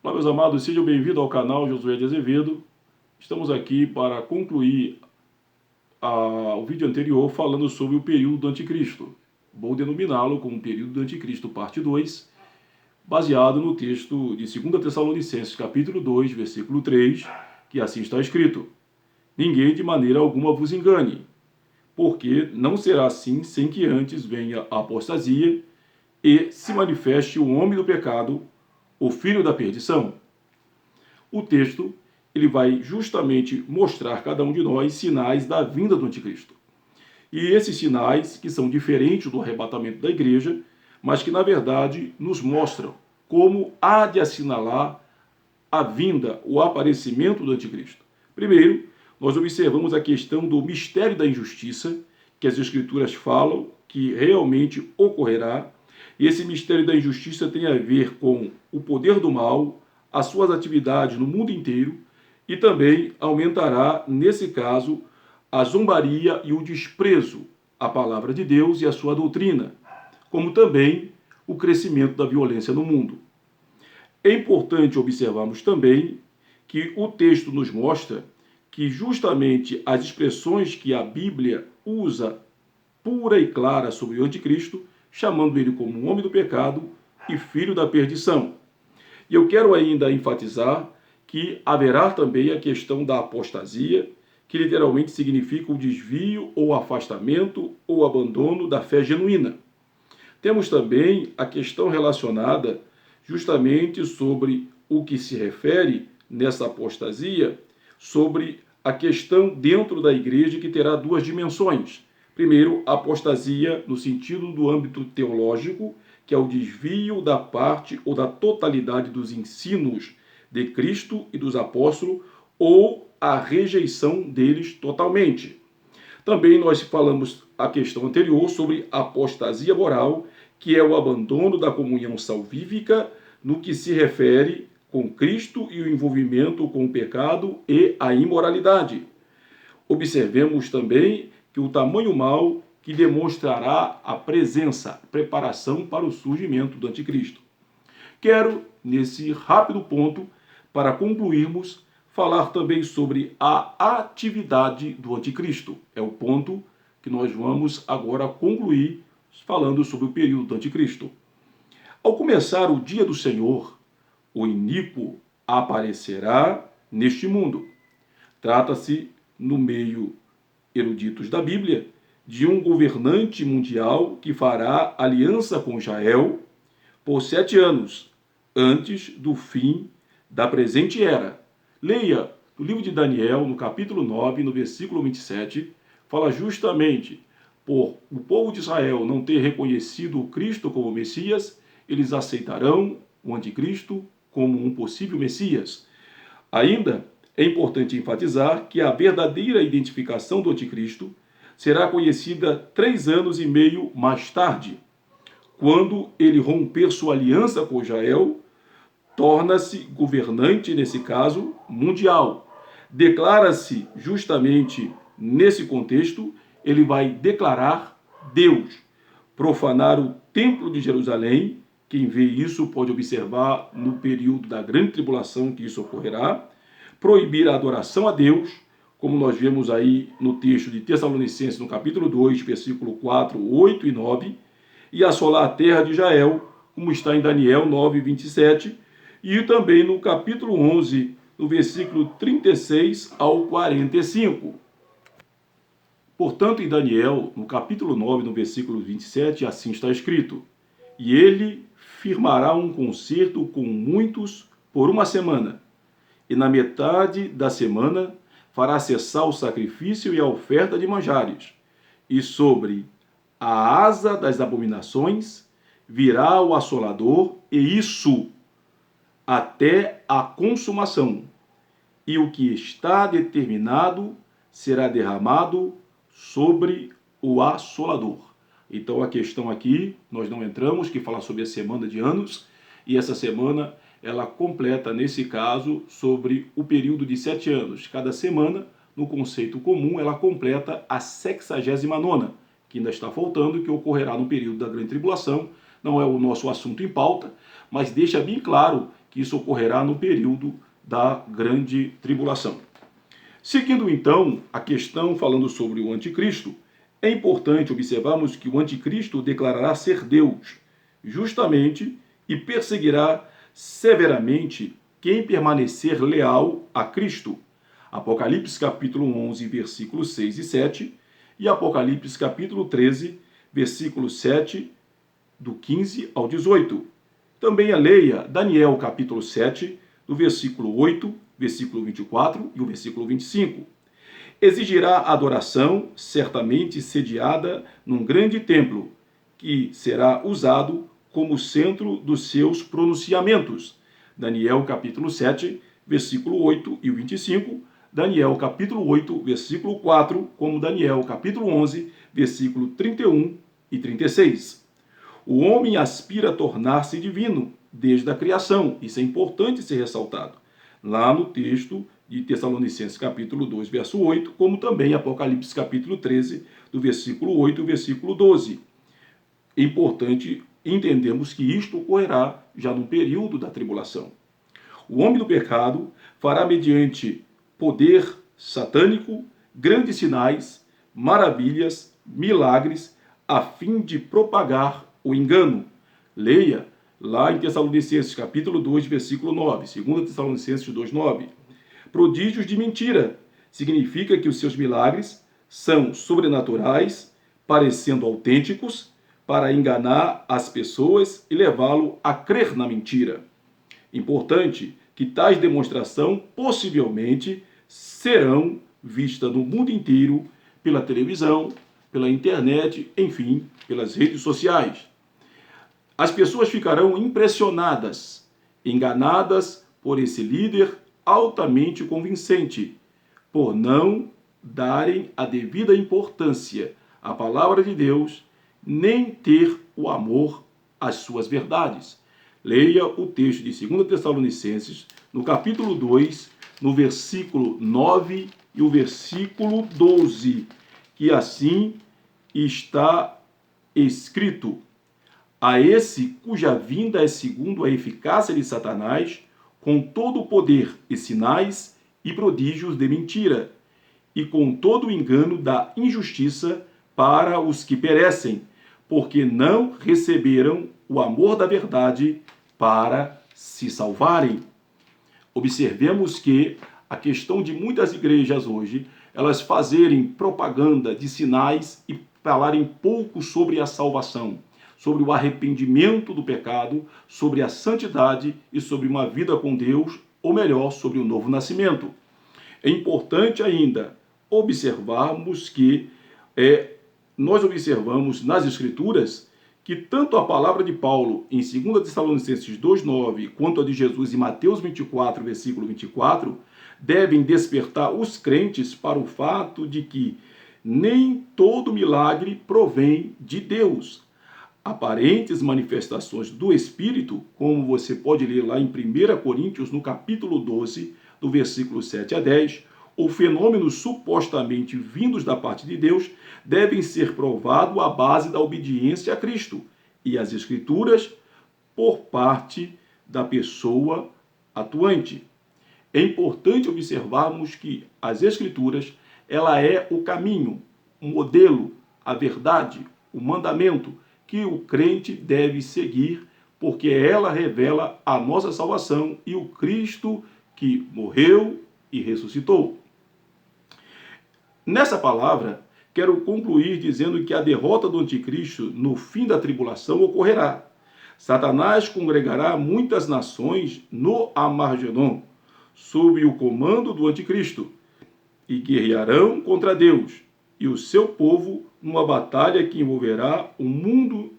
Olá, meus amados, sejam bem-vindos ao canal Josué de Azevedo. Estamos aqui para concluir o vídeo anterior falando sobre o período do Anticristo. Vou denominá-lo como período do Anticristo, parte 2, baseado no texto de 2 Tessalonicenses, capítulo 2, versículo 3, que assim está escrito: Ninguém de maneira alguma vos engane, porque não será assim sem que antes venha a apostasia e se manifeste o homem do pecado, o filho da perdição. O texto ele vai justamente mostrar a cada um de nós sinais da vinda do anticristo. E esses sinais, que são diferentes do arrebatamento da igreja, mas que na verdade nos mostram como há de assinalar a vinda, o aparecimento do anticristo. Primeiro, nós observamos a questão do mistério da injustiça, que as escrituras falam que realmente ocorrerá. E esse mistério da injustiça tem a ver com o poder do mal, as suas atividades no mundo inteiro, e também aumentará, nesse caso, a zombaria e o desprezo à palavra de Deus e à sua doutrina, como também o crescimento da violência no mundo. É importante observarmos também que o texto nos mostra que justamente as expressões que a Bíblia usa pura e clara sobre o anticristo, chamando ele como um homem do pecado e filho da perdição. E eu quero ainda enfatizar que haverá também a questão da apostasia, que literalmente significa o desvio ou afastamento ou abandono da fé genuína. Temos também a questão relacionada justamente sobre o que se refere nessa apostasia, sobre a questão dentro da igreja que terá duas dimensões. Primeiro, a apostasia no sentido do âmbito teológico, que é o desvio da parte ou da totalidade dos ensinos de Cristo e dos apóstolos, ou a rejeição deles totalmente. Também nós falamos a questão anterior sobre apostasia moral, que é o abandono da comunhão salvífica no que se refere com Cristo e o envolvimento com o pecado e a imoralidade. Observemos também que o tamanho mal que demonstrará a presença, a preparação para o surgimento do anticristo. Quero, nesse rápido ponto, para concluirmos, falar também sobre a atividade do anticristo. É o ponto que nós vamos agora concluir falando sobre o período do anticristo. Ao começar o dia do Senhor, o iníquo aparecerá neste mundo. Trata-se, no meio eruditos da Bíblia, de um governante mundial que fará aliança com Israel por 7 anos, antes do fim da presente era. Leia o livro de Daniel, no capítulo 9, no versículo 27, fala justamente por o povo de Israel não ter reconhecido o Cristo como Messias, eles aceitarão o anticristo como um possível Messias. Ainda é importante enfatizar que a verdadeira identificação do anticristo será conhecida 3 anos e meio mais tarde, quando ele romper sua aliança com Israel, torna-se governante, nesse caso, mundial. Declara-se justamente nesse contexto, ele vai declarar Deus, profanar o templo de Jerusalém. Quem vê isso pode observar no período da grande tribulação que isso ocorrerá, proibir a adoração a Deus, como nós vemos aí no texto de Tessalonicenses, no capítulo 2, versículo 4, 8 e 9, e assolar a terra de Israel, como está em Daniel 9, 27, e também no capítulo 11, no versículo 36 ao 45. Portanto, em Daniel, no capítulo 9, no versículo 27, assim está escrito: E ele firmará um concerto com muitos por 1 semana, e na metade da semana fará cessar o sacrifício e a oferta de manjares, e sobre a asa das abominações virá o assolador, e isso até a consumação, e o que está determinado será derramado sobre o assolador. Então a questão aqui, nós não entramos, que fala sobre a semana de anos, e essa semana ela completa, nesse caso, sobre o período de 7 anos. Cada semana, no conceito comum, ela completa a 69ª, que ainda está faltando, que ocorrerá no período da grande tribulação. Não é o nosso assunto em pauta, mas deixa bem claro que isso ocorrerá no período da grande tribulação. Seguindo então a questão falando sobre o anticristo, é importante observarmos que o anticristo declarará ser Deus, justamente, e perseguirá severamente quem permanecer leal a Cristo. Apocalipse capítulo 11, versículos 6 e 7, e Apocalipse capítulo 13, versículo 7, do 15 ao 18. Também leia Daniel capítulo 7, do versículo 8, versículo 24 e o versículo 25. Exigirá adoração, certamente sediada num grande templo, que será usado como centro dos seus pronunciamentos. Daniel capítulo 7, versículo 8 e 25, Daniel capítulo 8, versículo 4, como Daniel capítulo 11, versículo 31 e 36. O homem aspira a tornar-se divino desde a criação. Isso é importante ser ressaltado. Lá no texto de Tessalonicenses capítulo 2, verso 8, como também Apocalipse capítulo 13, do versículo 8 ao versículo 12. É importante entendermos que isto ocorrerá já no período da tribulação. O homem do pecado fará mediante poder satânico grandes sinais, maravilhas, milagres, a fim de propagar o engano. Leia lá em Tessalonicenses capítulo 2, versículo 9, 2 Tessalonicenses 2, 9. Prodígios de mentira significa que os seus milagres são sobrenaturais, parecendo autênticos, para enganar as pessoas e levá-lo a crer na mentira. Importante que tais demonstrações possivelmente serão vistas no mundo inteiro pela televisão, pela internet, enfim, pelas redes sociais. As pessoas ficarão impressionadas, enganadas por esse líder altamente convincente, por não darem a devida importância à palavra de Deus, nem ter o amor às suas verdades. Leia o texto de 2 Tessalonicenses, no capítulo 2, no versículo 9 e o versículo 12, que assim está escrito: a esse cuja vinda é segundo a eficácia de Satanás, com todo o poder e sinais e prodígios de mentira, e com todo o engano da injustiça para os que perecem, porque não receberam o amor da verdade para se salvarem. Observemos que a questão de muitas igrejas hoje, elas fazerem propaganda de sinais e falarem pouco sobre a salvação, sobre o arrependimento do pecado, sobre a santidade e sobre uma vida com Deus, ou melhor, sobre o novo nascimento. É importante ainda observarmos que nós observamos nas Escrituras que tanto a palavra de Paulo em 2 Tessalonicenses 2,9 quanto a de Jesus em Mateus 24, versículo 24, devem despertar os crentes para o fato de que nem todo milagre provém de Deus. Aparentes manifestações do Espírito, como você pode ler lá em 1 Coríntios, no capítulo 12, do versículo 7 a 10, ou fenômenos supostamente vindos da parte de Deus, devem ser provados à base da obediência a Cristo e às Escrituras por parte da pessoa atuante. É importante observarmos que as Escrituras, ela é o caminho, o modelo, a verdade, o mandamento que o crente deve seguir, porque ela revela a nossa salvação e o Cristo que morreu e ressuscitou. Nessa palavra, quero concluir dizendo que a derrota do anticristo no fim da tribulação ocorrerá. Satanás congregará muitas nações no Armagedon, sob o comando do anticristo, e guerrearão contra Deus e o seu povo numa batalha que envolverá o mundo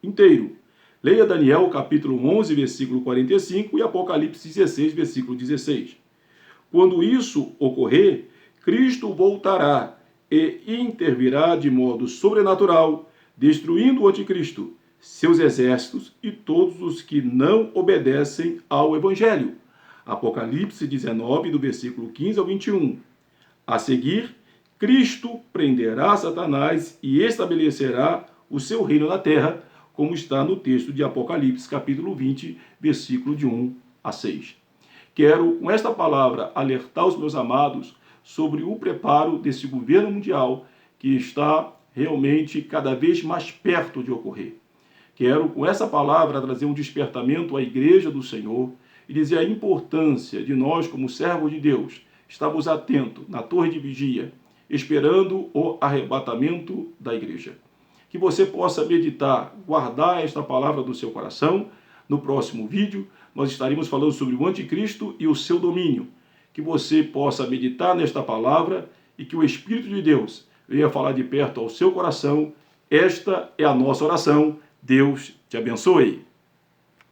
inteiro. Leia Daniel capítulo 11, versículo 45 e Apocalipse 16, versículo 16. Quando isso ocorrer, Cristo voltará e intervirá de modo sobrenatural, destruindo o anticristo, seus exércitos e todos os que não obedecem ao Evangelho. Apocalipse 19, do versículo 15 ao 21. A seguir, Cristo prenderá Satanás e estabelecerá o seu reino na terra, como está no texto de Apocalipse, capítulo 20, versículo de 1 a 6. Quero, com esta palavra, alertar os meus amados sobre o preparo desse governo mundial que está realmente cada vez mais perto de ocorrer. Quero, com essa palavra, trazer um despertamento à Igreja do Senhor e dizer a importância de nós, como servos de Deus, estarmos atentos na torre de vigia, esperando o arrebatamento da Igreja. Que você possa meditar, guardar esta palavra do seu coração. No próximo vídeo, nós estaremos falando sobre o anticristo e o seu domínio. Que você possa meditar nesta palavra e que o Espírito de Deus venha falar de perto ao seu coração. Esta é a nossa oração. Deus te abençoe.